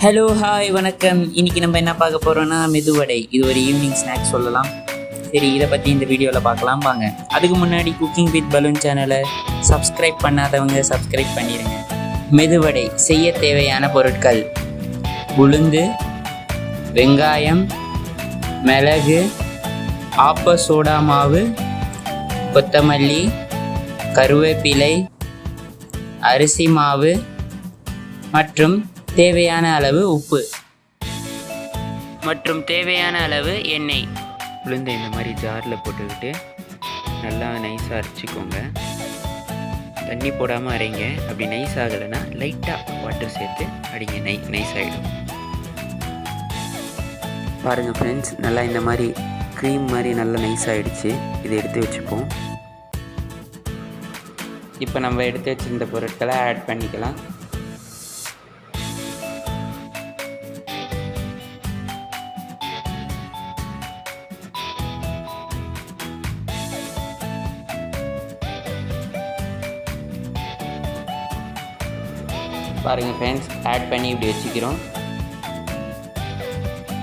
Hello hi வணக்கம். இன்றைக்கி நம்ம என்ன பார்க்க போகிறோன்னா மெது வடை. இது ஒரு ஈவினிங் ஸ்நாக்ஸ் சொல்லலாம். சரி, இதை பற்றி இந்த வீடியோவில் பார்க்கலாம் வாங்க. அதுக்கு முன்னாடி குக்கிங் வித் பலூன் சேனலை சப்ஸ்கிரைப் பண்ணாதவங்க சப்ஸ்கிரைப் பண்ணிடுங்க. மெது வடை செய்ய தேவையான பொருட்கள்: உளுந்து, வெங்காயம், மிளகு, ஆப்ப சோடா மாவு, கொத்தமல்லி, கருவேப்பிலை, அரிசி மாவு மற்றும் தேவையான அளவு உப்பு மற்றும் தேவையான அளவு எண்ணெய். உளுந்தை இந்த மாதிரி ஜாரில் போட்டுக்கிட்டு நல்லா நைஸாக அரைச்சிக்கோங்க. தண்ணி போடாமல் அரைங்க. அப்படி நைஸ் ஆகலைன்னா லைட்டாக வாட்டர் சேர்த்து அடிங்க, நைஸ் ஆகிடும். பாருங்கள் ஃப்ரெண்ட்ஸ், நல்லா இந்த மாதிரி க்ரீம் மாதிரி நல்லா நைஸ் ஆகிடுச்சு. இதை எடுத்து வச்சுப்போம். இப்போ நம்ம எடுத்து வச்சுருந்த பொருட்களை ஆட் பண்ணிக்கலாம். பாருங்கள் ஃப்ரெண்ட்ஸ், ஆட் பண்ணி இப்படி வச்சுக்கிறோம்.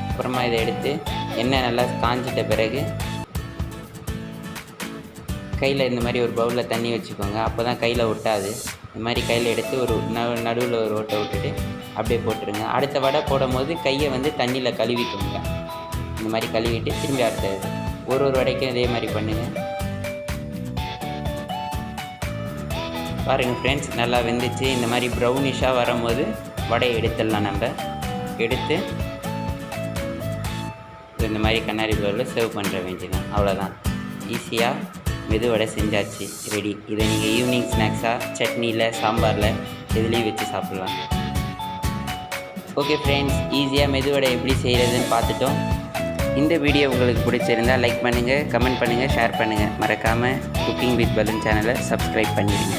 அப்புறமா இதை எடுத்து எண்ணெய் நல்லா காஞ்சிட்ட பிறகு கையில் இந்த மாதிரி ஒரு பவுலில் தண்ணி வச்சுக்கோங்க. அப்போ தான் கையில் ஒட்டாது. இந்த மாதிரி கையில் எடுத்து ஒரு நடுவில் ஒரு ஓட்டை விட்டுட்டு அப்படியே போட்டுருங்க. அடுத்த வடை போடும் போது கையை தண்ணியில் கழுவிக்கோங்க. இந்த மாதிரி கழுவிட்டு திரும்பி அடுத்தது ஒரு வடைக்கும் இதே மாதிரி பண்ணுங்கள். பாருங்கள் ஃப்ரெண்ட்ஸ், நல்லா வெந்துச்சு. இந்த மாதிரி ப்ரௌனிஷாக வரும்போது வடையை எடுத்துடலாம். நம்ம எடுத்து இந்த மாதிரி கண்ணாடி பவுலில் சர்வ் பண்ணுற வேண்டியதான். அவ்வளோதான், ஈஸியாக மெது வடை செஞ்சாச்சு, ரெடி. இதை நீங்கள் ஈவினிங் ஸ்நாக்ஸாக சட்னியில், சாம்பாரில் எதுலேயும் வச்சு சாப்பிட்லாம். ஓகே ஃப்ரெண்ட்ஸ், ஈஸியாக மெது வடை எப்படி செய்கிறதுன்னு பார்த்துட்டோம். இந்த வீடியோ உங்களுக்கு பிடிச்சிருந்தால் லைக் பண்ணுங்கள், கமெண்ட் பண்ணுங்கள், ஷேர் பண்ணுங்கள். மறக்காமல் குக்கிங் வித் பலூன் சேனலை சப்ஸ்கிரைப் பண்ணிடுங்க.